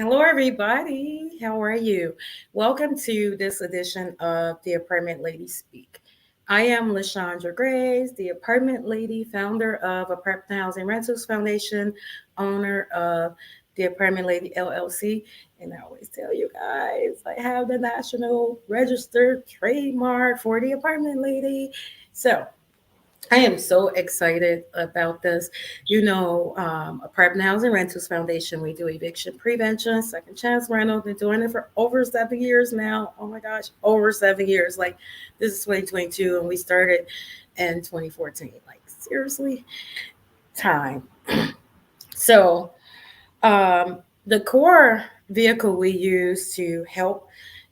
Hello, everybody. How are you? Welcome to this edition of the Apartment Lady Speak. I am LaShondra Graves, the Apartment Lady, founder of Apartment Housing Rentals Foundation, owner of the Apartment Lady LLC. And I always tell you guys, I have the national registered trademark for the Apartment Lady. So I am so excited about this. Apartment Housing Rentals Foundation, we do eviction prevention, second chance rental. Been doing it for over 7 years now. Oh my gosh, over 7 years. Like, this is 2022, and we started in 2014. Like, seriously, time. So, the core vehicle we use to help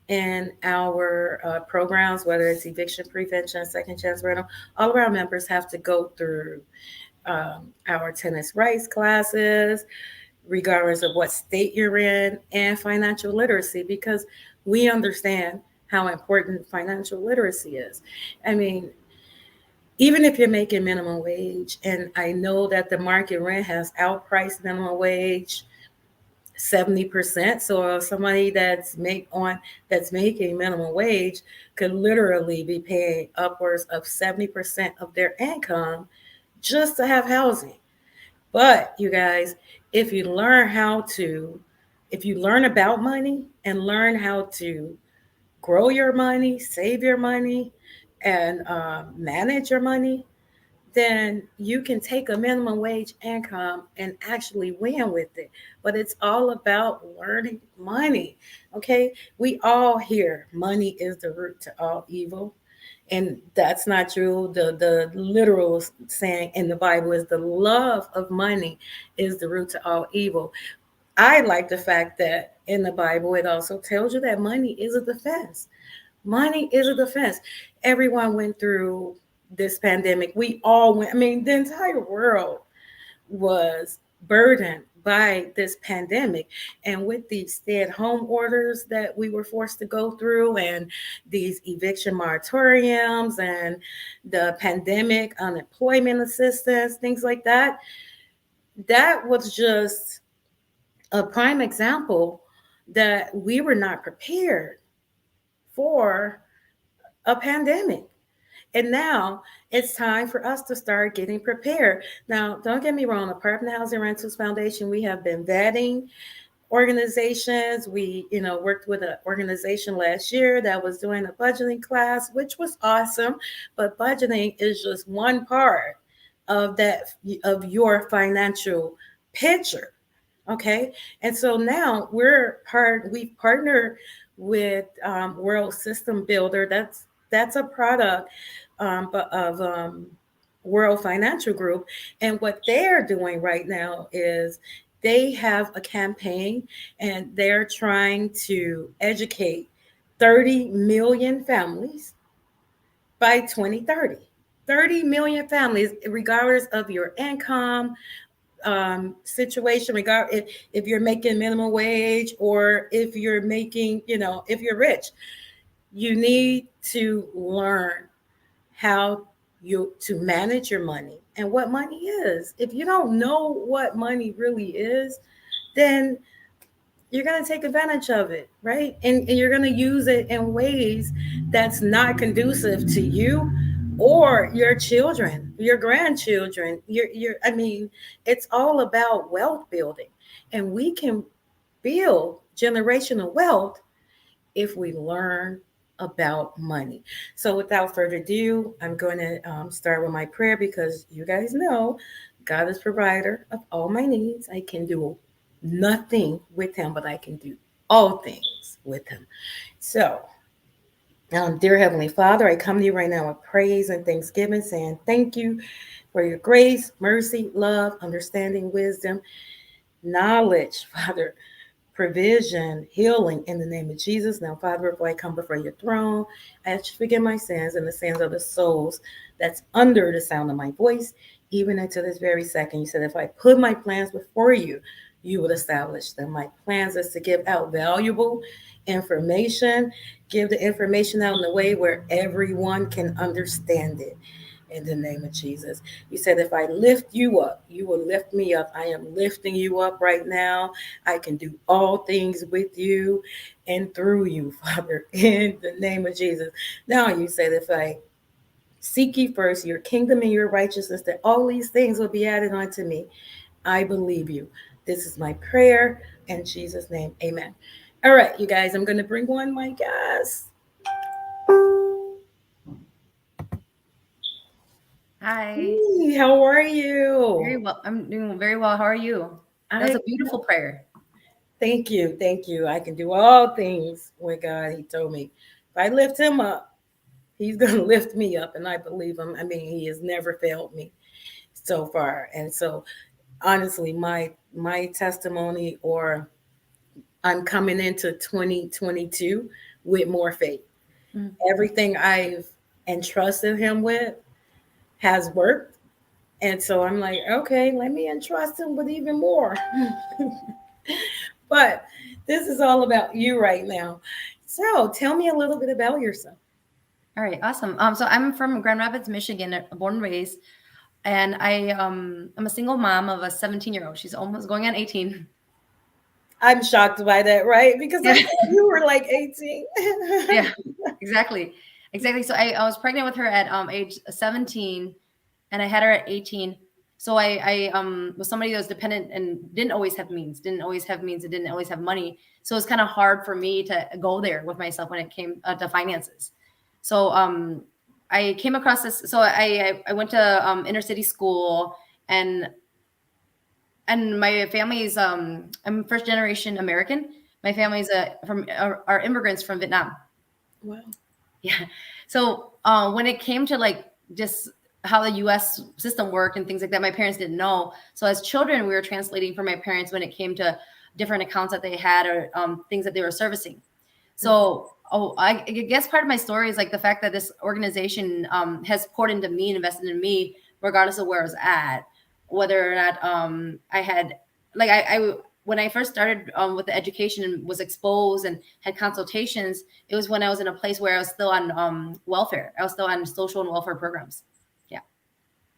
in our programs, whether it's eviction prevention, second chance rental, all of our members have to go through our tenants' rights classes, regardless of what state you're in, and financial literacy, because we understand how important financial literacy is. I mean, even if you're making minimum wage, and I know that the market rent has outpriced minimum wage 70%. So somebody that's making minimum wage could literally be paying upwards of 70% of their income just to have housing. But you guys, if you learn how to, if you learn about money and learn how to grow your money, save your money, and manage your money, then you can take a minimum wage income and actually win with it. But it's all about learning money. Okay. We all hear money is the root to all evil. And that's not true. The literal saying in the Bible is the love of money is the root to all evil. I like the fact that in the Bible it also tells you that money is a defense. Money is a defense. Everyone went through this pandemic. We all went, I mean, the entire world was burdened by this pandemic. And with these stay at home orders that we were forced to go through, and these eviction moratoriums, and the pandemic unemployment assistance, things like that, that was just a prime example that we were not prepared for a pandemic. And now it's time for us to start getting prepared. Now, don't get me wrong, Apartment Housing Rentals Foundation, we have been vetting organizations. We, worked with an organization last year that was doing a budgeting class, which was awesome. But budgeting is just one part of that, of your financial picture. Okay. And so now we've partnered with World System Builder. That's a product of World Financial Group. And what they're doing right now is they have a campaign, and they're trying to educate 30 million families by 2030. 30 million families, regardless of your income, situation, if you're making minimum wage or if you're making, if you're rich, you need to learn how you to manage your money and what money is. If you don't know what money really is, then you're going to take advantage of it, right? And you're going to use it in ways that's not conducive to you or your children, your grandchildren. I mean, it's all about wealth building. And we can build generational wealth if we learn about money. So, without further ado, I'm going to start with my prayer, because you guys know God is provider of all my needs. I can do nothing with Him, but I can do all things with Him. So, dear Heavenly Father, I come to you right now with praise and thanksgiving, saying thank you for your grace, mercy, love, understanding, wisdom, knowledge, Father, provision, healing in the name of Jesus. Now, Father, before I come before your throne, I ask you to forgive my sins and the sins of the souls that's under the sound of my voice, even until this very second. You said, if I put my plans before you, you would establish them. My plans is to give out valuable information, give the information out in a way where everyone can understand it. in the name of Jesus. You said, if I lift you up, you will lift me up. I am lifting you up right now. I can do all things with you and through you, Father, in the name of Jesus. Now you said, if I seek ye first your kingdom and your righteousness, that all these things will be added unto me. I believe you. This is my prayer in Jesus' name. Amen. All right, you guys, I'm going to bring on my guest. Hi. Hey, how are Very you? well. I'm doing very well. How are you? That's I a beautiful prayer. thank you. Thank you. I can do all things with God. He told me if I lift him up, he's going to lift me up. And I believe him. I mean, he has never failed me so far. And so, honestly, my testimony, or I'm coming into 2022 with more faith. Mm. Everything I've entrusted him with has worked. And so I'm like, okay, let me entrust him with even more. But this is all about you right now. So tell me a little bit about yourself. All right, awesome. So I'm from Grand Rapids, Michigan, born and raised, and I'm a single mom of a 17-year-old. She's almost going on 18. I'm shocked by that, right? Because I Yeah, thought you were like 18. yeah, exactly, exactly. So I was pregnant with her at age 17, and I had her at 18. So I was somebody that was dependent and didn't always have means, and didn't always have money. So it's kind of hard for me to go there with myself when it came to finances. So I came across this. So I went to inner city school, and my family's I'm first generation American. My family's from are immigrants from Vietnam. Wow. Yeah. So when it came to like just how the U.S. system worked and things like that, my parents didn't know. So as children, we were translating for my parents when it came to different accounts that they had, or things that they were servicing. So, I guess part of my story is like the fact that this organization has poured into me and invested in me, regardless of where I was at, whether or not I had like I when I first started with the education and was exposed and had consultations, it was when I was in a place where I was still on welfare. I was still on social and welfare programs. Yeah.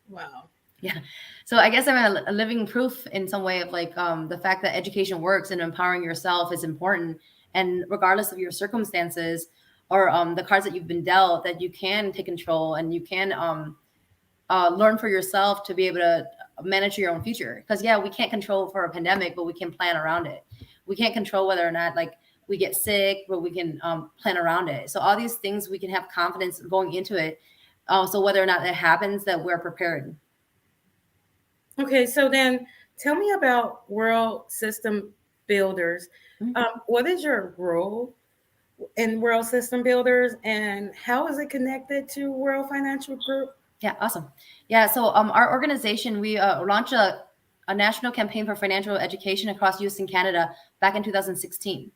Wow. Yeah. So I guess I'm a living proof in some way of like the fact that education works and empowering yourself is important. And regardless of your circumstances or the cards that you've been dealt, that you can take control and you can learn for yourself to be able to manage your own future. Because yeah, we can't control for a pandemic, but we can plan around it. We can't control whether or not like we get sick, but we can plan around it. So all these things we can have confidence going into it. So whether or not it happens, that we're prepared. Okay, so then tell me about World System Builders. Mhm. What is your role in World System Builders, and how is it connected to World Financial Group? Yeah, awesome. Yeah, so our organization, we launched a national campaign for financial education across US and Canada back in 2016.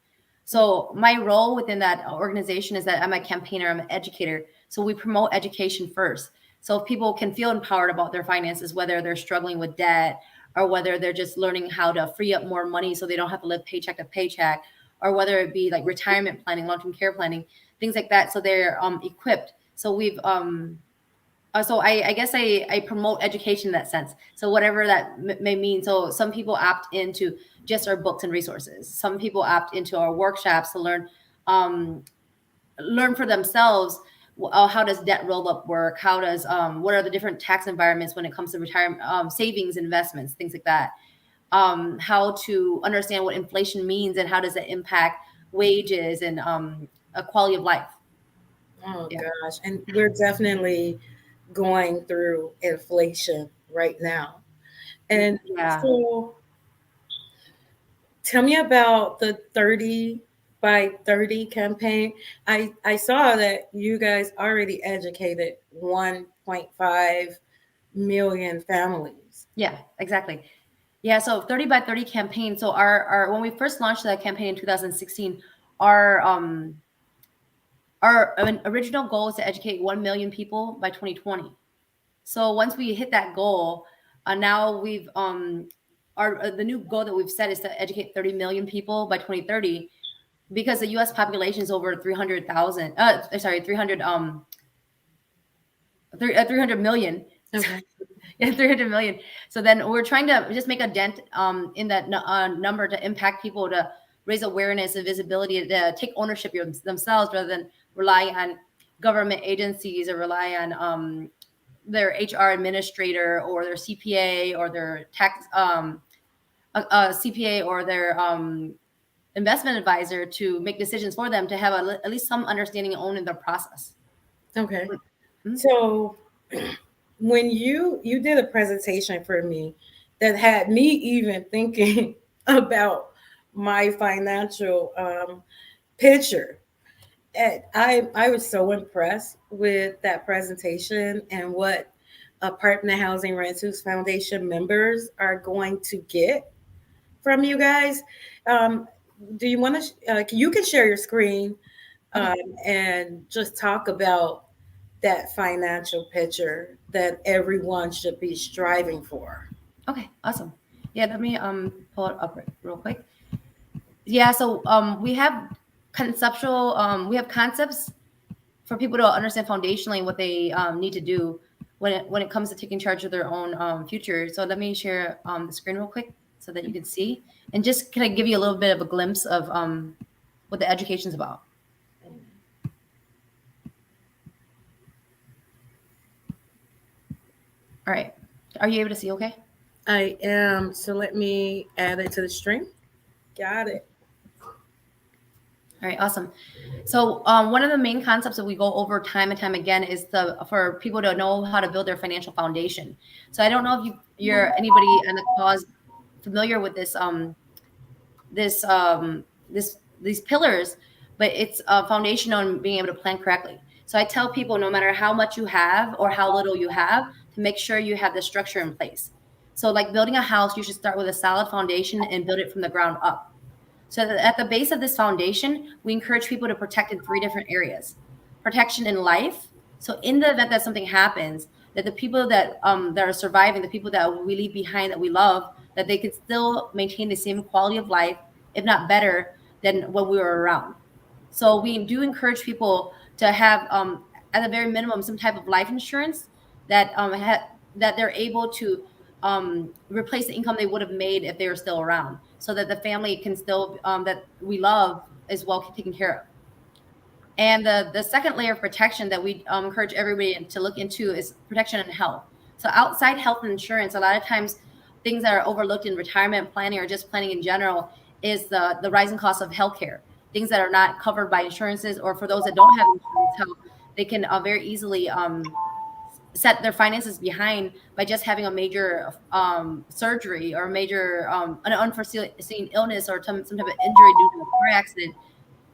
So my role within that organization is that I'm a campaigner, I'm an educator. So we promote education first. So if people can feel empowered about their finances, whether they're struggling with debt or whether they're just learning how to free up more money so they don't have to live paycheck to paycheck, or whether it be like retirement planning, long-term care planning, things like that. So they're equipped. So we've so I guess I promote education in that sense. So whatever that may mean. So some people opt into just our books and resources. Some people opt into our workshops to um, learn for themselves. How does debt roll up work? How does what are the different tax environments when it comes to retirement savings, investments, things like that. How to understand what inflation means and how does it impact wages and a quality of life. Oh Yeah. gosh, and we're definitely going through inflation right now. And Yeah. so tell me about the 30 by 30 campaign. I saw that you guys already educated 1.5 million families. Yeah, exactly. Yeah, so 30 by 30 campaign. So our when we first launched that campaign in 2016, our original goal is to educate 1 million people by 2020. So once we hit that goal, now we've our the new goal that we've set is to educate 30 million people by 2030, because the US population is over 300,000 sorry, 300 300 million. Okay. Yeah, 300 million. So then we're trying to just make a dent in that number to impact people, to raise awareness and visibility, to take ownership themselves rather than rely on government agencies or rely on their HR administrator or their CPA or their tax CPA or their investment advisor to make decisions for them, to have at least some understanding and owning the process. Okay. Mhm. So when you did a presentation for me that had me even thinking about my financial picture, and I was so impressed with that presentation and what Apartment Housing Rentals Foundation members are going to get from you guys. Um, do you want to? You can share your screen Okay. um, and just talk about that financial picture that everyone should be striving for. Okay. Awesome. Yeah. Let me pull it up real quick. Yeah. So we have concepts for people to understand foundationally what they need to do when it comes to taking charge of their own future. So let me share the screen real quick so that you can see, and just kind of give you a little bit of a glimpse of what the education's about. All right. Are you able to see okay? I am. So let me add it to the string. Got it. All right, awesome. So one of the main concepts that we go over time and time again is for people to know how to build their financial foundation. So I don't know if you're anybody on the cause familiar with these pillars, but it's a foundation on being able to plan correctly. So I tell people, no matter how much you have or how little you have, to make sure you have the structure in place. So like building a house, you should start with a solid foundation and build it from the ground up. So at the base of this foundation, we encourage people to protect in three different areas. Protection in life. So in the event that something happens, that the people that are surviving, the people that we leave behind that we love, that they could still maintain the same quality of life, if not better, than when we were around. So we do encourage people to have, at the very minimum, some type of life insurance that that they're able to replace the income they would have made if they were still around, so that the family can still that we love is well taken care of. And the second layer of protection that we encourage everybody to look into is protection and health. So outside health and insurance, a lot of times things that are overlooked in retirement planning or just planning in general is the rising cost of healthcare. Things that are not covered by insurances, or for those that don't have insurance, how they can very easily set their finances behind by just having a major surgery or major an unforeseen illness or some type of injury due to a car accident.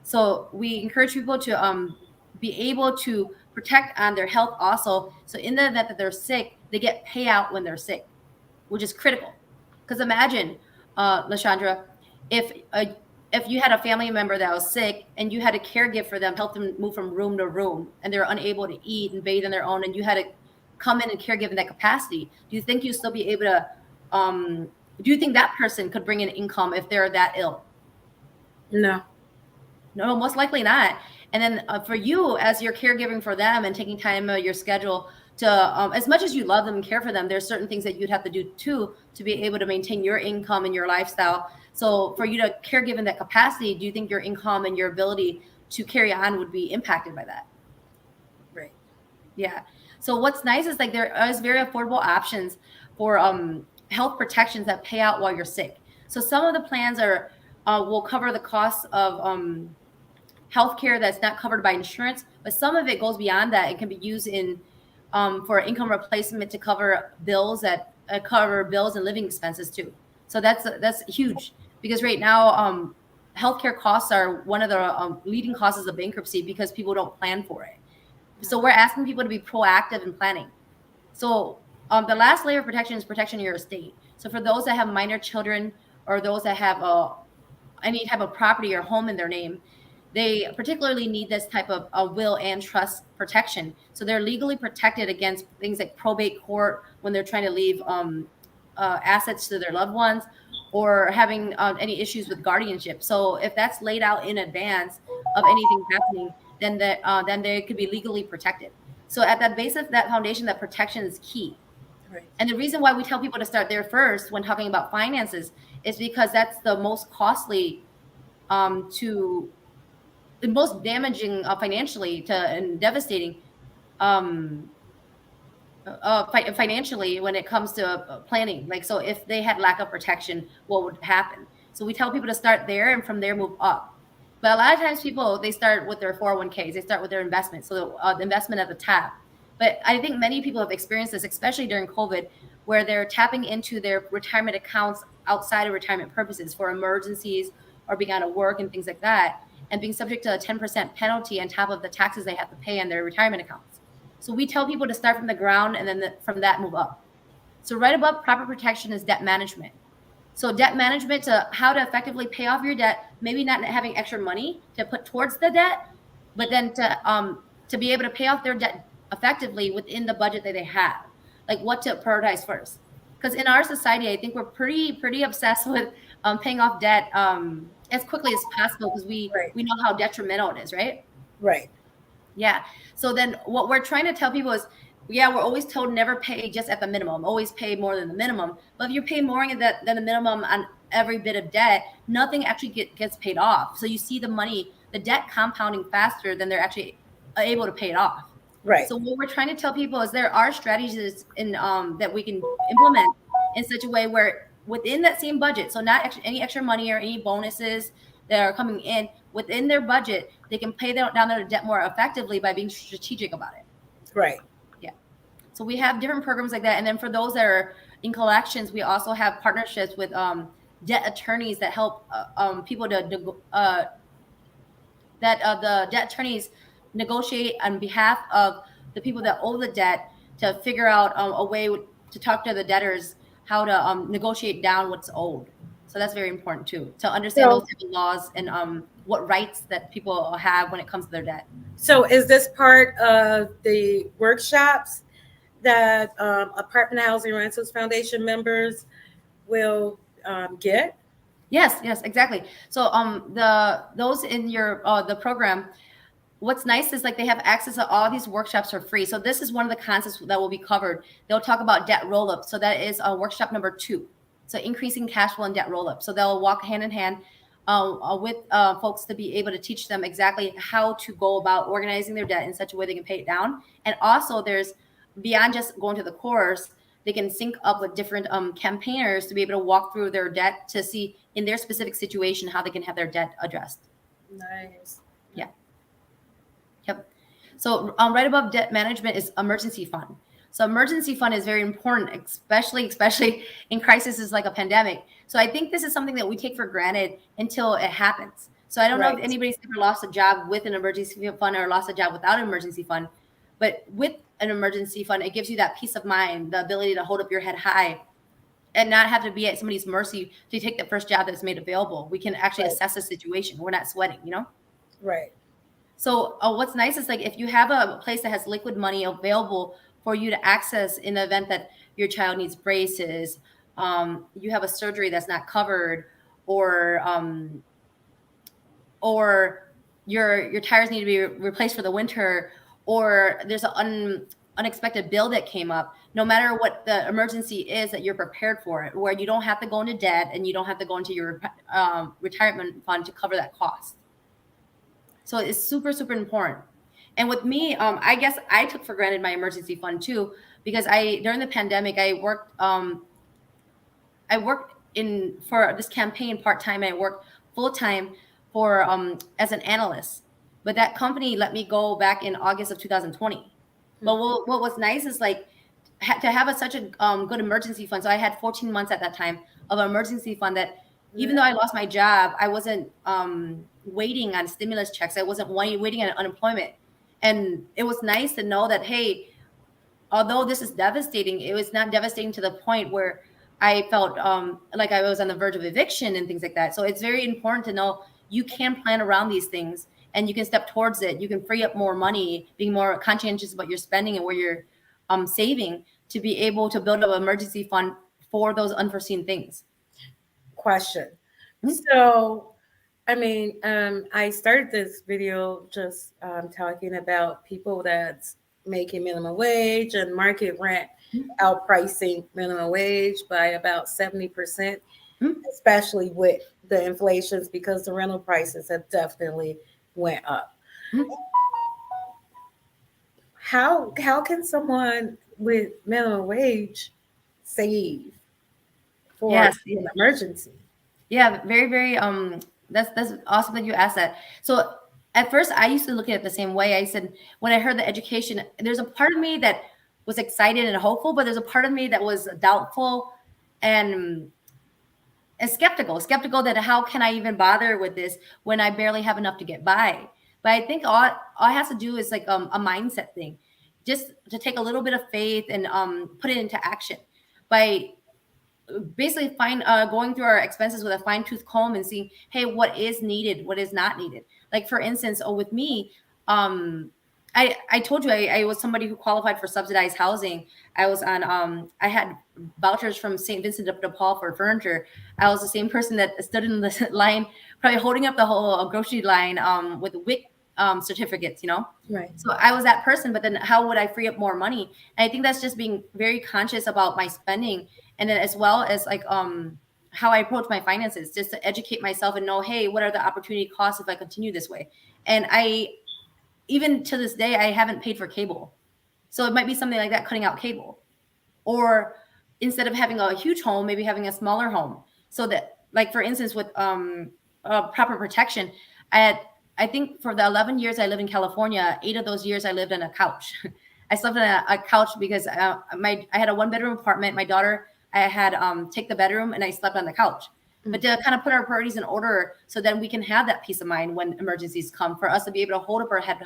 So we encourage people to be able to protect on their health also. So in the event that they're sick, they get payout when they're sick, which is critical. Because imagine, Lashandra, if uh, if you had a family member that was sick and you had to caregive for them, help them move from room to room, and they're unable to eat and bathe on their own, and you had to come in and caregive in that capacity, do you think you'd still be able to? Do you think that person could bring in income if they're that ill? No. No, most likely not. And then for you, as you're caregiving for them and taking time out of your schedule to, as much as you love them and care for them, there's certain things that you'd have to do too to be able to maintain your income and your lifestyle. So for you to caregive in that capacity, do you think your income and your ability to carry on would be impacted by that? Right. Yeah. So what's nice is like there is very affordable options for health protections that pay out while you're sick. So some of the plans are will cover the costs of healthcare that's not covered by insurance, but some of it goes beyond that. It can be used in for income replacement to cover bills that cover bills and living expenses too. So that's huge, because right now healthcare costs are one of the leading causes of bankruptcy because people don't plan for it. So we're asking people to be proactive in planning. So the last layer of protection is protection of your estate. So for those that have minor children or those that have any type of property or home in their name, they particularly need this type of will and trust protection. So they're legally protected against things like probate court when they're trying to leave assets to their loved ones, or having any issues with guardianship. So if that's laid out in advance of anything happening, then then they could be legally protected. So at that base of that foundation, that protection is key. Right. And the reason why we tell people to start there first when talking about finances is because that's the most costly, to the most damaging, financially to and devastating, um, financially when it comes to planning. Like, so if they had lack of protection, what would happen? So we tell people to start there and from there move up. But a lot of times people, they start with their 401ks, they start with their investment. So the investment at the top. But I think many people have experienced this, especially during COVID, where they're tapping into their retirement accounts outside of retirement purposes for emergencies or being out of work and things like that, and being subject to a 10% penalty on top of the taxes they have to pay on their retirement accounts. So we tell people to start from the ground and then from that move up. So right above proper protection is debt management. So debt management, to how to effectively pay off your debt, maybe not having extra money to put towards the debt, but then to be able to pay off their debt effectively within the budget that they have. Like what to prioritize first. Because in our society, I think we're pretty obsessed with paying off debt as quickly as possible because Right. we know how detrimental it is, right? Right. Yeah. So then what we're trying to tell people is, yeah, we're always told never pay just at the minimum, always pay more than the minimum. But if you pay more than the minimum on every bit of debt, nothing actually gets paid off. So you see the money, the debt compounding faster than they're actually able to pay it off. Right. So what we're trying to tell people is there are strategies in that we can implement in such a way where within that same budget, so not any extra money or any bonuses that are coming in within their budget, they can pay down their debt more effectively by being strategic about it. Right. Yeah. So we have different programs like that, and then for those that are in collections, we also have partnerships with debt attorneys that help people to the debt attorneys negotiate on behalf of the people that owe the debt to figure out a way to talk to the debtors how to negotiate down what's owed. So that's very important too, to understand those So, type of laws and what rights that people have when it comes to their debt. so is this part of the workshops that Apartment Housing Rentals Foundation members will get? Yes, exactly. So the those in your the program, what's nice is like they have access to all these workshops for free. So this is one of the concepts that will be covered. They'll talk about debt roll-up. So that is workshop number 2. So increasing cash flow and debt roll-up. So they'll walk hand in hand with folks to be able to teach them exactly how to go about organizing their debt in such a way they can pay it down. And also there's beyond just going to the course, they can sync up with different campaigners to be able to walk through their debt to see in their specific situation how they can have their debt addressed. Nice. Yeah. Yep. So right above debt management is emergency fund. So emergency fund is very important, especially in crises like a pandemic. So I think this is something that we take for granted until it happens. So I don't know if Right. anybody's ever lost a job with an emergency fund or lost a job without an emergency fund, but with an emergency fund, it gives you that peace of mind, the ability to hold up your head high and not have to be at somebody's mercy to take the first job that's made available. We can actually Right. assess the situation. We're not sweating, you know? Right. So what's nice is like if you have a place that has liquid money available for you to access in the event that your child needs braces, you have a surgery that's not covered, or or your tires need to be replaced for the winter, or there's an unexpected bill that came up. No matter what the emergency is, that you're prepared for it, where you don't have to go into debt and you don't have to go into your retirement fund to cover that cost. So it's super important. And with me, I guess I took for granted my emergency fund too, because during the pandemic I worked in for this campaign part time, and I worked full time for as an analyst. But that company let me go back in August of 2020. But what was nice is like to have such a good emergency fund. So I had 14 months at that time of an emergency fund that even though I lost my job, I wasn't waiting on stimulus checks. I wasn't waiting on unemployment. And it was nice to know that, hey, although this is devastating, it was not devastating to the point where I felt like I was on the verge of eviction and things like that. So it's very important to know you can plan around these things and you can step towards it. You can free up more money, being more conscientious about your spending and where you're saving to be able to build up an emergency fund for those unforeseen things. Question. Mhm. So, I mean, I started this video just talking about people that's making minimum wage, and market rent Mm, outpricing minimum wage by about 70%, mm. especially with the inflations because the rental prices have definitely went up. Mm. How can someone with minimum wage save for Yes. an emergency? Yeah, very, very that's awesome that you asked that. So at first I used to look at it the same way. I said when I heard the education, there's a part of me that was excited and hopeful, but there's a part of me that was doubtful and skeptical that how can I even bother with this when I barely have enough to get by. But I think all it has to do is like a mindset thing, just to take a little bit of faith and put it into action by basically going through our expenses with a fine tooth comb and seeing, hey, what is needed, what is not needed. Like for instance, with me, um I told you I was somebody who qualified for subsidized housing. I was on I had vouchers from St. Vincent de Paul for furniture. I was the same person that stood in the line, probably holding up the whole grocery line with WIC certificates, you know. Right. So I was that person, but then how would I free up more money? And I think that's just being very conscious about my spending, and then as well as like how I approach my finances, just to educate myself and know, hey, what are the opportunity costs if I continue this way? And I, even to this day, I haven't paid for cable, so it might be something like that, cutting out cable, or instead of having a huge home, maybe having a smaller home, so that, like for instance with proper protection, i had I think for the 11 years I lived in California, 8 of those years I lived on a couch. I slept on a couch because I had a 1 bedroom apartment. My daughter, I had take the bedroom and I slept on the couch. But to kind of put our priorities in order so then we can have that peace of mind when emergencies come, for us to be able to hold up our head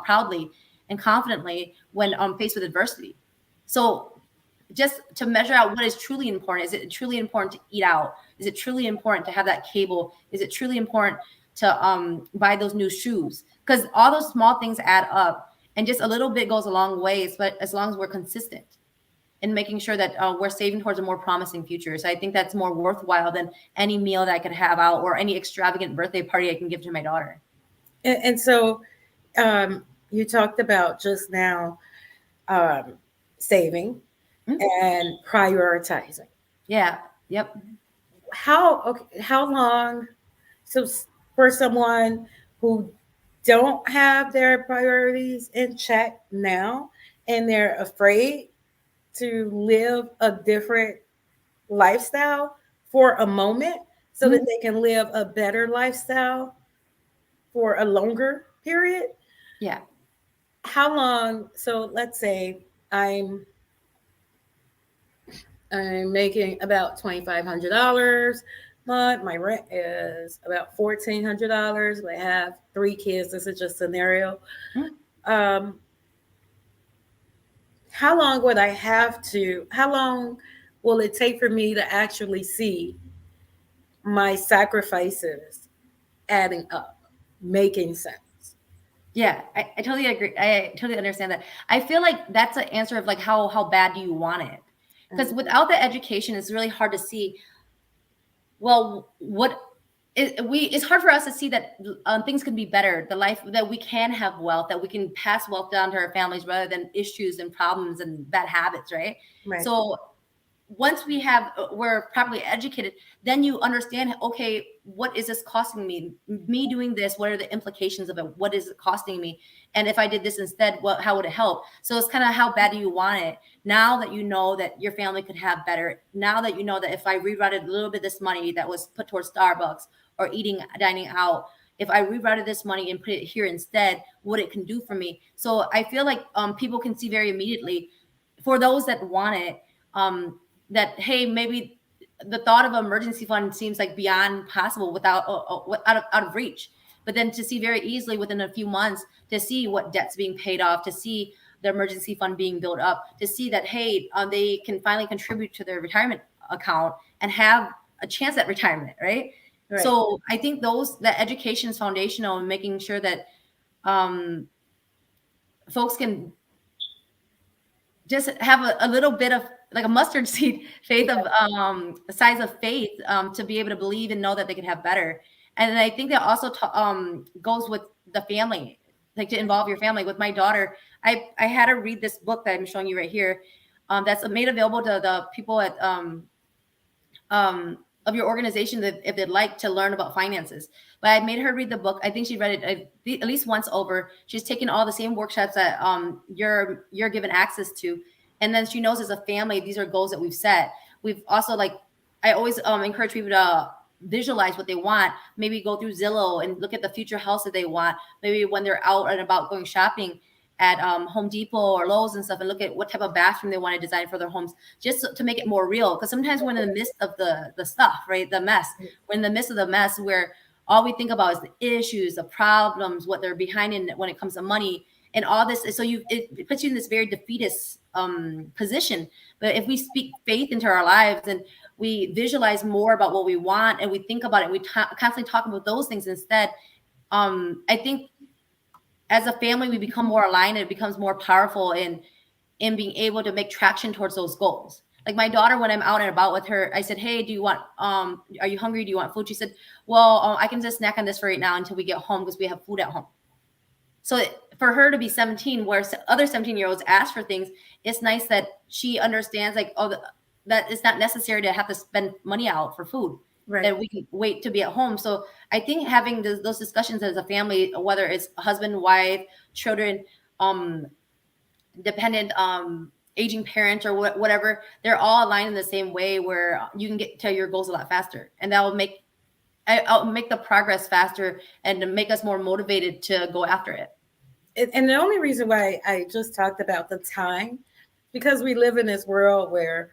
proudly and confidently when faced with adversity. So just to measure out what is truly important. Is it truly important to eat out? Is it truly important to have that cable? Is it truly important to buy those new shoes? Because all those small things add up, and just a little bit goes a long ways. But as long as we're consistent in making sure that we're saving towards a more promising future, so I think that's more worthwhile than any meal that I could have out or any extravagant birthday party I can give to my daughter. And so you talked about just now um, saving Mm. and prioritizing. Yeah. Yep. How long? So for someone who don't have their priorities in check now and they're afraid to live a different lifestyle for a moment so that Mm. they can live a better lifestyle for a longer period. Yeah. How long? So let's say i'm I'm making about $2,500 a month. My rent is about $1,400, but I have 3 kids. This is just scenario. Mm. um, how long would I have to? How long will it take for me to actually see my sacrifices adding up, making sense? Yeah, I totally agree. I totally understand that. I feel like that's an answer of like how bad do you want it? Because Mm, without the education, it's really hard to see. Well, it's hard for us to see that things can be better. The life that we can have wealth, that we can pass wealth down to our families rather than issues and problems and bad habits, right? right. So once we're properly educated, then you understand, okay, what is this costing me doing this, what are the implications of it, what is it costing me, and if I did this instead, how would it help? So it's kind of how bad do you want it. Now that you know that your family could have better, now that you know that if I rerouted a little bit of this money that was put towards Starbucks or dining out, if I rerouted this money and put it here instead, what it can do for me. So I feel like people can see very immediately, for those that want it, um, that hey, maybe the thought of an emergency fund seems like beyond possible, without out of reach. But then to see very easily within a few months, to see what debts being paid off, to see the emergency fund being built up, to see that hey, they can finally contribute to their retirement account and have a chance at retirement, right? Right. So I think that education is foundational in making sure that um, folks can just have a little bit of like a mustard seed faith of the size of faith, to be able to believe and know that they can have better. And I think that also goes with the family, like to involve your family. With my daughter, I had her read this book that I'm showing you right here, that's made available to the people at of your organization that if they'd like to learn about finances. But I made her read the book. I think she read it at least once over. She's taken all the same workshops that you're given access to, and then she knows as a family these are goals that we've set. We've also like I always encourage people to visualize what they want. Maybe go through Zillow and look at the future house that they want. Maybe when they're out and about going shopping at Home Depot or Lowe's and stuff, and look at what type of bathroom they want to design for their homes, just to make it more real. Because sometimes we're in the midst of the stuff, right? The mess. We're in the midst of the mess where all we think about is the issues, the problems, what they're behind in when it comes to money and all this. So it puts you in this very defeatist position. But if we speak faith into our lives and we visualize more about what we want and we think about it, we constantly talk about those things instead. I think as a family, we become more aligned and it becomes more powerful in being able to make traction towards those goals. Like my daughter, when I'm out and about with her, I said, hey, do you want, are you hungry? Do you want food? She said, well, I can just snack on this for right now until we get home because we have food at home. So for her to be 17, where other 17-year-olds ask for things, it's nice that she understands like, that it's not necessary to have to spend money out for food. Right. That we can wait to be at home. So I think having those discussions as a family, whether it's husband, wife, children, dependent, aging parents or whatever, they're all aligned in the same way where you can get to your goals a lot faster. And that will make the progress faster and to make us more motivated to go after it. And the only reason why I just talked about the time, because we live in this world where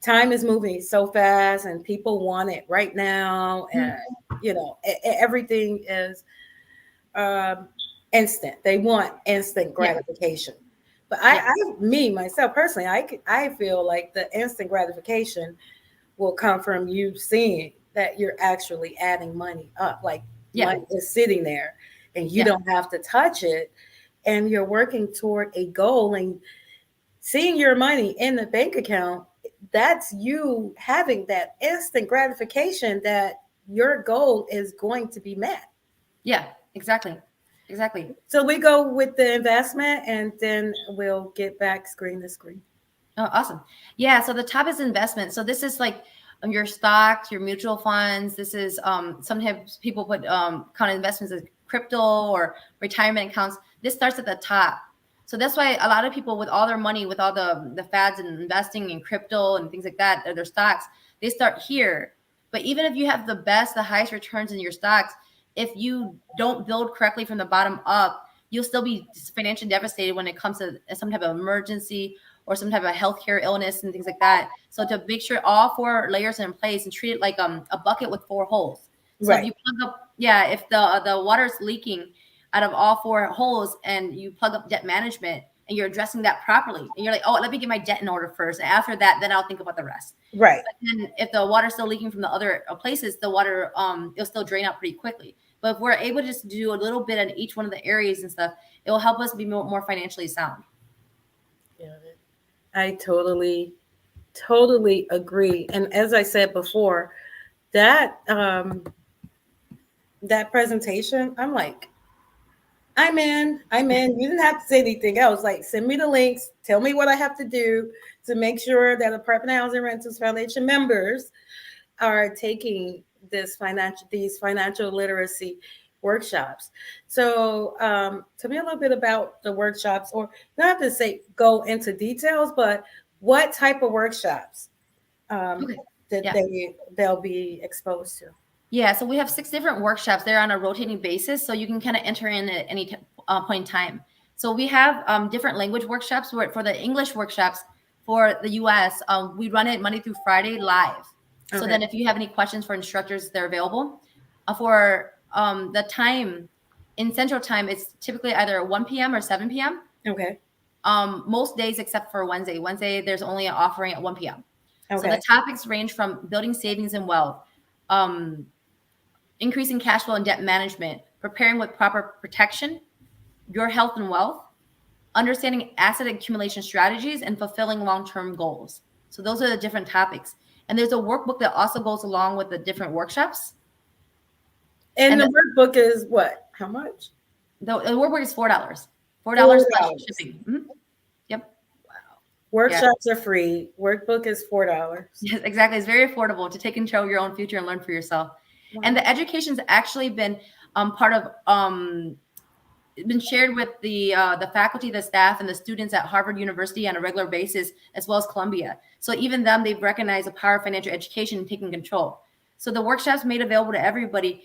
time is moving so fast and people want it right now. And, everything is instant. They want instant gratification. But myself personally, I feel like the instant gratification will come from you seeing that you're actually adding money up. Like money is sitting there and you don't have to touch it. And you're working toward a goal and seeing your money in the bank account. That's you having that instant gratification that your goal is going to be met. Yeah, exactly. So we go with the investment and then we'll get back screen to screen. Oh, awesome. Yeah. So the top is investment. So this is like your stocks, your mutual funds. This is sometimes people put kind of investments as crypto or retirement accounts. This starts at the top. So that's why a lot of people with all their money, with all the fads and investing in crypto and things like that, or their stocks, they start here. But even if you have the highest returns in your stocks, if you don't build correctly from the bottom up, you'll still be financially devastated when it comes to some type of emergency or some type of healthcare illness and things like that. So to make sure all 4 layers are in place and treat it like a bucket with 4 holes. So if you plug up, if the water's leaking out of all 4 holes and you plug up debt management and you're addressing that properly and you're like, oh, let me get my debt in order first. And after that, then I'll think about the rest. Right. But then if the water's still leaking from the other places, the water, it'll still drain out pretty quickly. But if we're able to just do a little bit in each one of the areas and stuff, it will help us be more financially sound. Yeah, I totally agree. And as I said before, that presentation, I'm like, I'm in. You didn't have to say anything else. Like, send me the links. Tell me what I have to do to make sure that Apartment Housing Rentals Foundation members are taking these financial literacy workshops. So tell me a little bit about the workshops, or not have to say go into details, but what type of workshops they'll be exposed to. Yeah, so we have 6 different workshops. They're on a rotating basis, so you can kind of enter in at any point in time. So we have different language workshops. For the English workshops for the U.S., we run it Monday through Friday live. So then if you have any questions for instructors, they're available. For the time, in Central Time, it's typically either 1 p.m. or 7 p.m. Okay. Most days except for Wednesday. Wednesday, there's only an offering at 1 p.m. Okay. So the topics range from building savings and wealth, increasing cash flow and debt management, preparing with proper protection, your health and wealth, understanding asset accumulation strategies, and fulfilling long-term goals. So those are the different topics. And there's a workbook that also goes along with the different workshops. And the workbook is what? How much? The workbook is $4. $4 plus $4. shipping. Yep. Yeah. Workshops are free. Workbook is $4. Yes, exactly. It's very affordable to take control of your own future and learn for yourself. And Wow. the education's actually been part of been shared with the faculty, the staff, and the students at Harvard University on a regular basis, as well as Columbia. So even them, they've recognized the power of financial education and taking control. So the workshops made available to everybody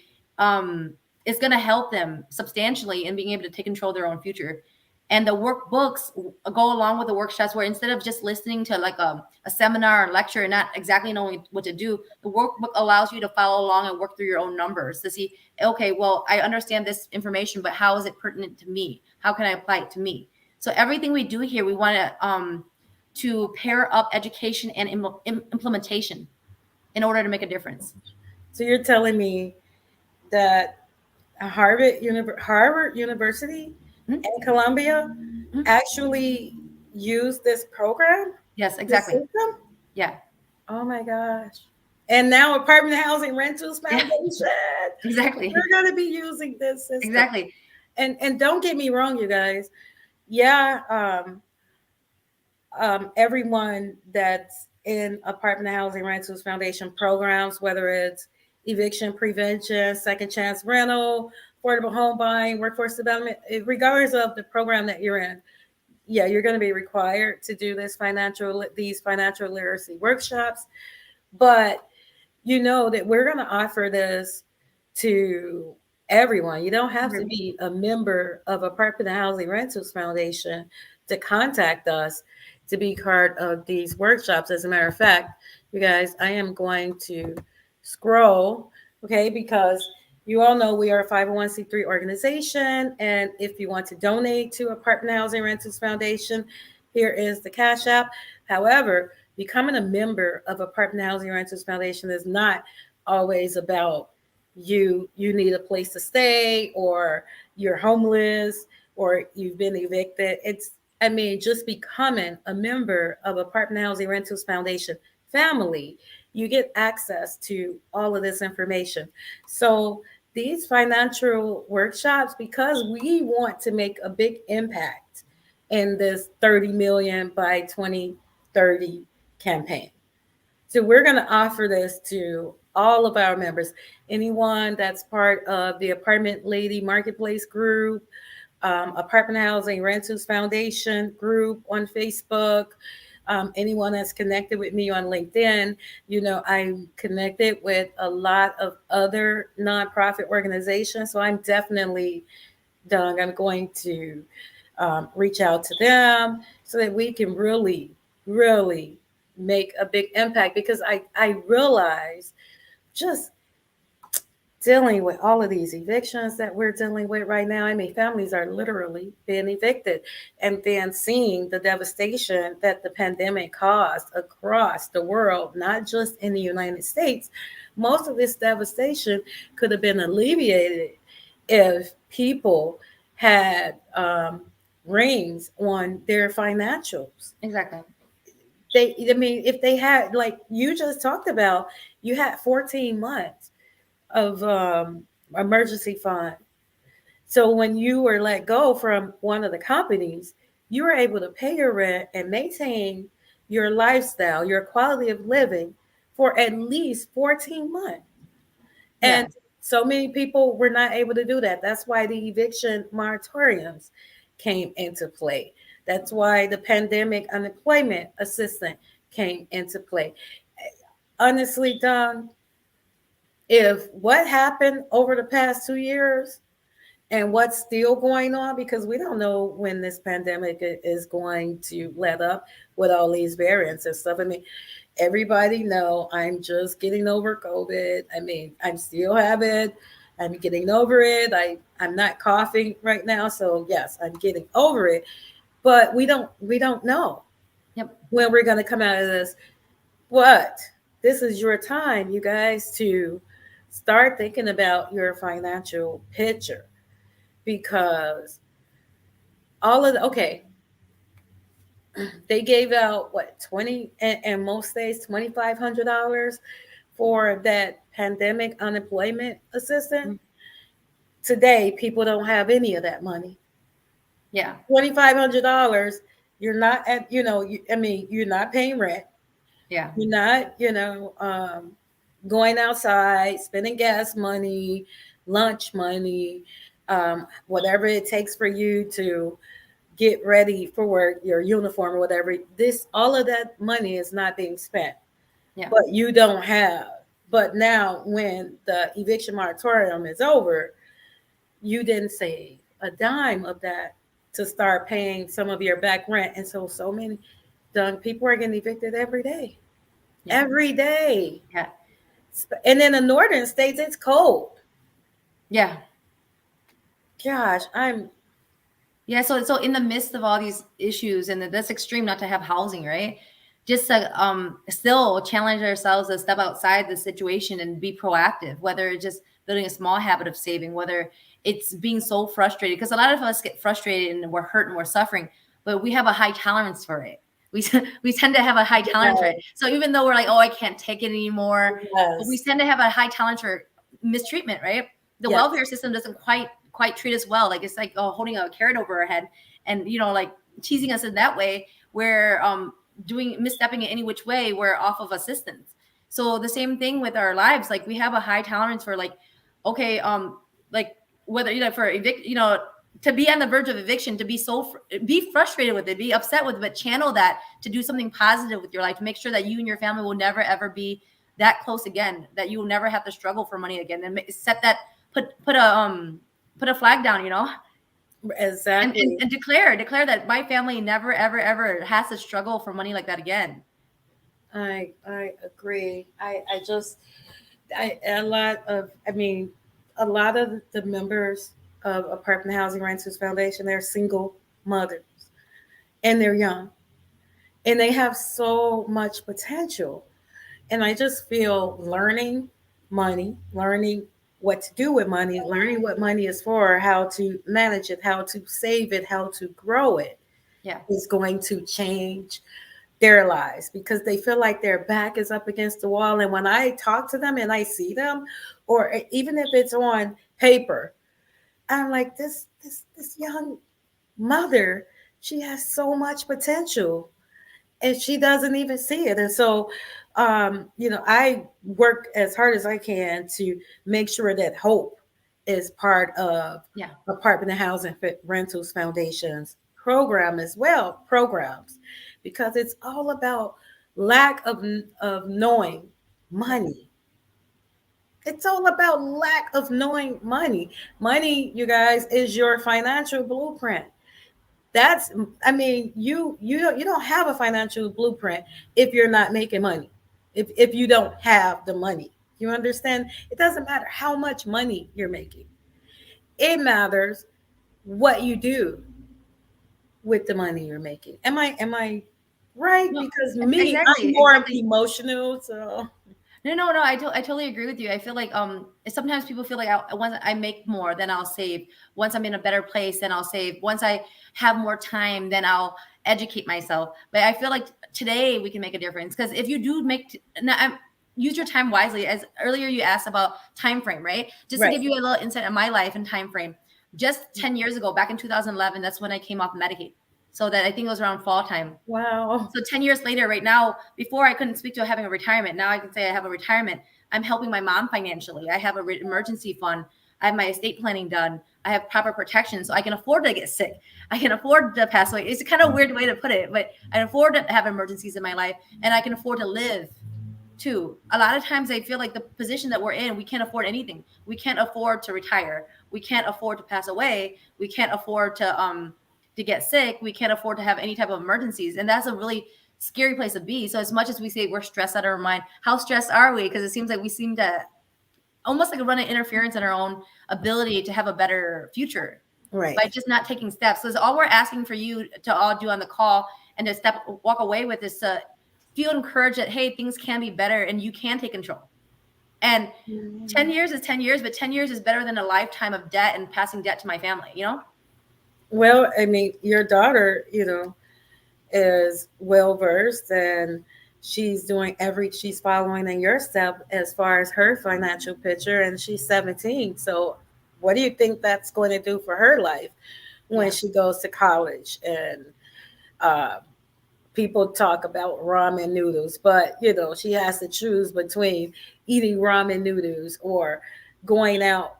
is going to help them substantially in being able to take control of their own future. And the workbooks go along with the workshops, where instead of just listening to like a seminar or lecture and not exactly knowing what to do, the workbook allows you to follow along and work through your own numbers to see, okay, well, I understand this information, but how is it pertinent to me? How can I apply it to me? So everything we do here, we want to pair up education and implementation in order to make a difference. So you're telling me that Harvard University Mhm. and Columbia Mhm. actually use this program, Yes, this exactly. system? Yeah. Oh my gosh. And now Apartment Housing Rentals Yeah, Foundation, exactly. we're going to be using this system. Exactly. And don't get me wrong, you guys. Yeah, everyone that's in Apartment Housing Rentals Foundation programs, whether it's eviction prevention, second chance rental, affordable home buying, workforce development, regardless of the program that you're in, yeah, you're going to be required to do these financial literacy workshops. But you know that we're going to offer this to everyone. You don't have to Everyone. be a member of Apartment Housing Rentals Foundation to contact us to be part of these workshops. As a matter of fact, you guys, I am going to scroll, okay, because you all know we are a 501c3 organization. And if you want to donate to Apartment Housing Rentals Foundation, here is the Cash App. However, becoming a member of Apartment Housing Rentals Foundation is not always about you need a place to stay, or you're homeless, or you've been evicted. It's, I mean, just becoming a member of Apartment Housing Rentals Foundation family, you get access to all of this information. So these financial workshops, because we want to make a big impact in this 30 million by 2030 campaign. So we're going to offer this to all of our members. Anyone that's part of the Apartment Lady Marketplace group, Apartment Housing Rentals Foundation group on Facebook, anyone that's connected with me on LinkedIn. You know, I'm connected with a lot of other nonprofit organizations. So I'm definitely, Doug, I'm going to reach out to them so that we can really, really make a big impact, because I realize just dealing with all of these evictions that we're dealing with right now. I mean, families are literally being evicted, and then seeing the devastation that the pandemic caused across the world, not just in the United States. Most of this devastation could have been alleviated if people had rings on their financials. Exactly. I mean, if they had, like you just talked about, you had 14 months of emergency fund. So when you were let go from one of the companies, you were able to pay your rent and maintain your lifestyle, your quality of living for at least 14 months. And Yeah. so many people were not able to do that. That's why the eviction moratoriums came into play. That's why the pandemic unemployment assistance came into play. Honestly, Don, if what happened over the past 2 years and what's still going on, because we don't know when this pandemic is going to let up with all these variants and stuff. I mean, everybody know I'm just getting over COVID. I mean, I'm still have it. I'm getting over it. I'm not coughing right now, so yes, I'm getting over it. But we don't know Yep. when we're going to come out of this. But this is your time, you guys, to start thinking about your financial picture, because all of the, okay, they gave out what 20 and most states $2,500 for that pandemic unemployment assistance. Mhm. Today people don't have any of that money. Yeah. $2,500. You're not at, I mean, you're not paying rent. Yeah. You're not, going outside, spending gas money, lunch money, whatever it takes for you to get ready for work, your uniform or whatever. All of that money is not being spent, Yeah. but you don't have. But now, when the eviction moratorium is over, you didn't save a dime of that to start paying some of your back rent. And so many young people are getting evicted every day. Yeah. Every day. Yeah. And in the northern states, it's cold. Yeah. Gosh, I'm Yeah, so in the midst of all these issues, and that's extreme not to have housing, right? Just to still challenge ourselves to step outside the situation and be proactive, whether it's just building a small habit of saving, whether it's being so frustrated, because a lot of us get frustrated and we're hurt and we're suffering, but we have a high tolerance for it. We we tend to have a high tolerance for it. So even though we're like, oh, I can't take it anymore, but we yes, tend to have a high tolerance for mistreatment, right? The yes, welfare system doesn't quite treat us well. Like it's like holding a carrot over our head and like teasing us in that way. Where doing misstepping in any which way, we're off of assistance. So the same thing with our lives. Like we have a high tolerance for like, okay, like whether for evict, to be on the verge of eviction, to be be frustrated with it, be upset with it, but channel that to do something positive with your life, to make sure that you and your family will never ever be that close again, that you will never have to struggle for money again, and set that put a flag down, exactly. and declare that my family never ever ever has to struggle for money like that again. I agree. I just a lot of I mean a lot of the members of Apartment Housing Renters Foundation, they're single mothers and they're young and they have so much potential. And I just feel learning money, learning what to do with money, learning what money is for, how to manage it, how to save it, how to grow it Yeah. is going to change their lives because they feel like their back is up against the wall. And when I talk to them and I see them, or even if it's on paper, I'm like, this young mother, she has so much potential and she doesn't even see it. And so, I work as hard as I can to make sure that hope is part of Yeah. Apartment and Housing Rentals Foundation's program as well, programs, because it's all about lack of knowing Yeah. money. It's all about lack of knowing money. Money, you guys, is your financial blueprint. That's I mean, you don't have a financial blueprint if you're not making money. If you don't have the money. You understand? It doesn't matter how much money you're making. It matters what you do with the money you're making. Am I right? No, Because me, I'm exactly, more exactly. emotional, so No. I totally agree with you. I feel like sometimes people feel like once I make more, then I'll save. Once I'm in a better place, then I'll save. Once I have more time, then I'll educate myself. But I feel like today we can make a difference because if you do use your time wisely. As earlier you asked about time frame, right? Just to right. give you a little insight on my life and time frame. Just 10 years ago, back in 2011, that's when I came off Medicaid. So that I think it was around fall time. Wow. So 10 years later, right now, before I couldn't speak to having a retirement. Now I can say I have a retirement. I'm helping my mom financially. I have a emergency fund. I have my estate planning done. I have proper protection so I can afford to get sick. I can afford to pass away. It's a kind of weird way to put it, but I can afford to have emergencies in my life and I can afford to live too. A lot of times I feel like the position that we're in, we can't afford anything. We can't afford to retire. We can't afford to pass away. We can't afford to get sick. We can't afford to have any type of emergencies. And that's a really scary place to be. So as much as we say we're stressed out of our mind, how stressed are we? Because it seems like we seem to almost like run an interference in our own ability to have a better future Right. by just not taking steps. So all we're asking for you to all do on the call and to walk away with is to feel encouraged that, hey, things can be better and you can take control. And 10 years is 10 years, but 10 years is better than a lifetime of debt and passing debt to my family. Well, I mean, your daughter, is well versed and she's following in your step as far as her financial picture and she's 17. So what do you think that's going to do for her life when Yeah. she goes to college. And uh, people talk about ramen noodles, but she has to choose between eating ramen noodles or going out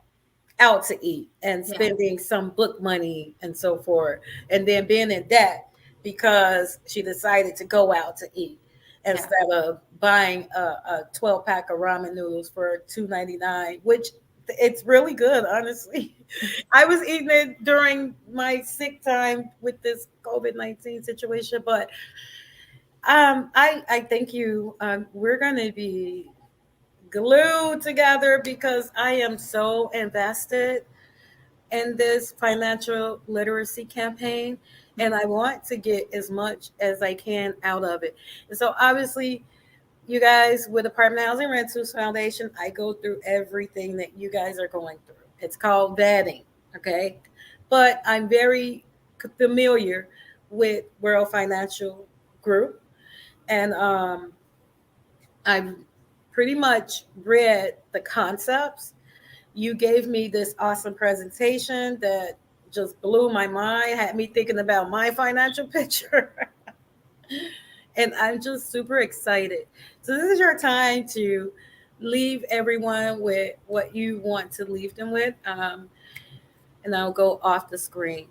to eat and Yeah. spending some book money and so forth, and then being in debt because she decided to go out to eat Yeah. instead of buying a 12 pack of ramen noodles for $2.99, which it's really good, honestly. I was eating it during my sick time with this COVID-19 situation, but I thank you. We're gonna be glued together because I am so invested in this financial literacy campaign, and Mhm. I want to get as much as I can out of it. And so obviously, you guys with Apartment Housing Rentals Foundation, I go through everything that you guys are going through. It's called vetting, okay? But I'm very familiar with World Financial Group, and I've pretty much read the concepts. You gave me this awesome presentation that just blew my mind, had me thinking about my financial picture. And I'm just super excited. So, this is your time to leave everyone with what you want to leave them with. And I'll go off the screen.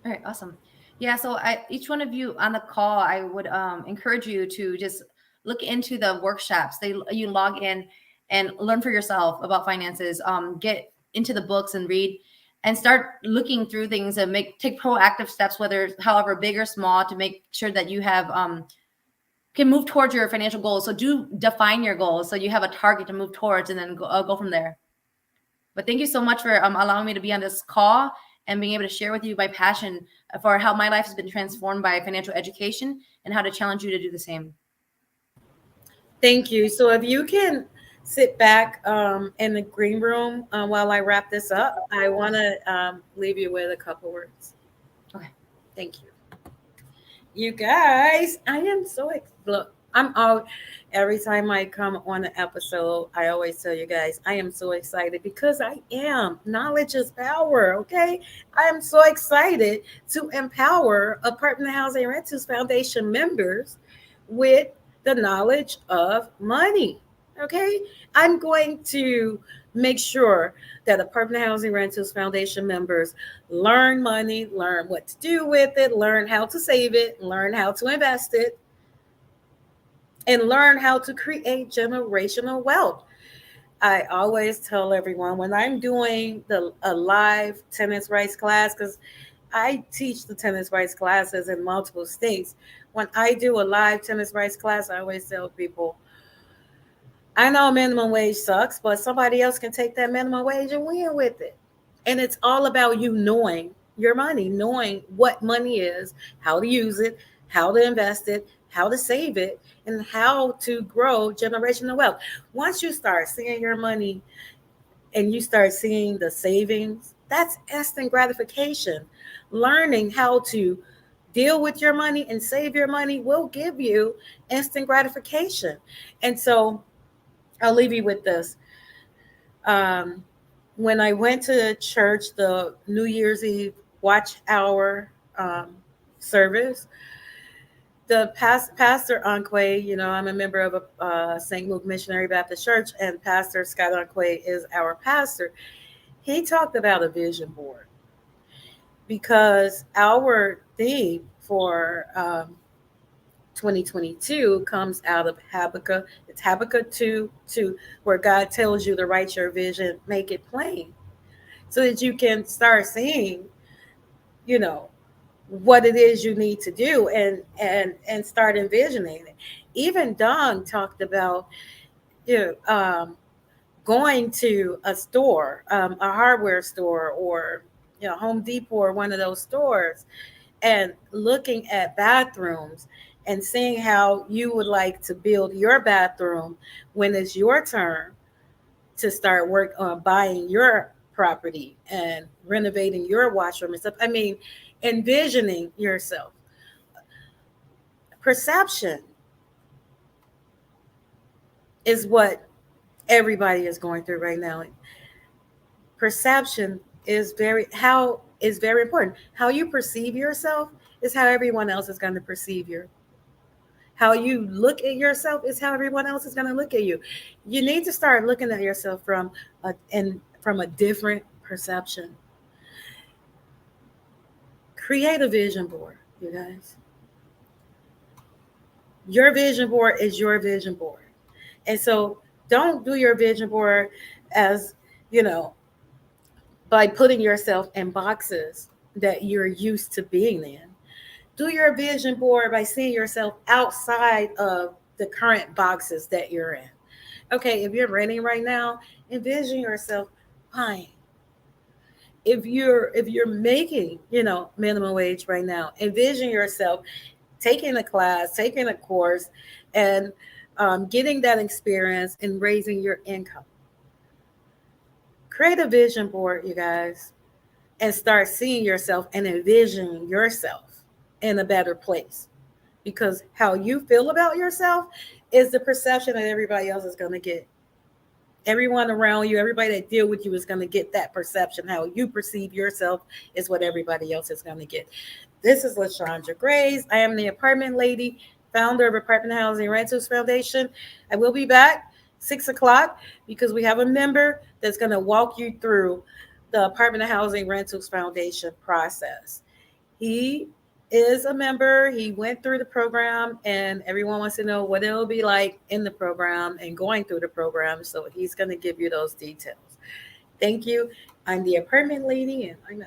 All right, awesome. Yeah, so each one of you on the call, I would encourage you to just look into the workshops. You log in and learn for yourself about finances. Get into the books and read, and start looking through things and take proactive steps, whether however big or small, to make sure that you have can move towards your financial goals. So do define your goals so you have a target to move towards, and then go from there. But thank you so much for allowing me to be on this call and being able to share with you my passion for how my life has been transformed by financial education and how to challenge you to do the same. Thank you. So, if you can sit back in the green room while I wrap this up, I want to leave you with a couple words. Okay. Thank you. You guys, I am so look. I'm all every time I come on an episode, I always tell you guys I am so excited because I am. Knowledge is power. Okay, I am so excited to empower Apartment Housing Rentals Foundation members with the knowledge of money. Okay, I'm going to make sure that Apartment Housing Rentals Foundation members learn money, learn what to do with it, learn how to save it, learn how to invest it, and learn how to create generational wealth. I always tell everyone when I'm doing a live tennis rights class, because I teach the tennis rights classes in multiple states. When I do a live tennis rights class, I always tell people, I know minimum wage sucks, but somebody else can take that minimum wage and win with it. And it's all about you knowing your money, knowing what money is, how to use it, how to invest it, how to save it, and how to grow generational wealth. Once you start seeing your money and you start seeing the savings, that's instant gratification. Learning how to deal with your money and save your money will give you instant gratification. And so I'll leave you with this. Um, when I went to church, the New Year's Eve watch hour service, the Pastor Anque, I'm a member of a St. Luke Missionary Baptist Church, and Pastor Scott Anque is our pastor. He talked about a vision board because our theme for 2022 comes out of Habakkuk. It's Habakkuk 2:2, where God tells you to write your vision, make it plain, so that you can start seeing, you know, what it is you need to do and start envisioning it. Even Don talked about, you know, going to a store, a hardware store, or Home Depot or one of those stores, and looking at bathrooms and seeing how you would like to build your bathroom when it's your turn to start work on buying your property and renovating your washroom and stuff. I mean, envisioning yourself. Perception is what everybody is going through right now. Perception is very how is very important. How you perceive yourself is how everyone else is going to perceive you. How you look at yourself is how everyone else is going to look at you. You need to start looking at yourself from a different perception. Create a vision board, you guys. Your vision board is your vision board. And so don't do your vision board as, you know, by putting yourself in boxes that you're used to being in. Do your vision board by seeing yourself outside of the current boxes that you're in. Okay, if you're renting right now, envision yourself buying. If you're making, minimum wage right now, envision yourself taking a class, taking a course, and getting that experience and raising your income. Create a vision board, you guys, and start seeing yourself and envisioning yourself in a better place. Because how you feel about yourself is the perception that everybody else is going to get. Everyone around you, everybody that deal with you is going to get that perception. How you perceive yourself is what everybody else is going to get. This is LaShondra Grays. I am the apartment lady, founder of Apartment Housing Rentals Foundation. I will be back 6 o'clock because we have a member that's going to walk you through the Apartment Housing Rentals Foundation process. He is a member. He went through the program, and everyone wants to know what it'll be like in the program and going through the program. So he's going to give you those details. Thank you. I'm the apartment lady, and I'm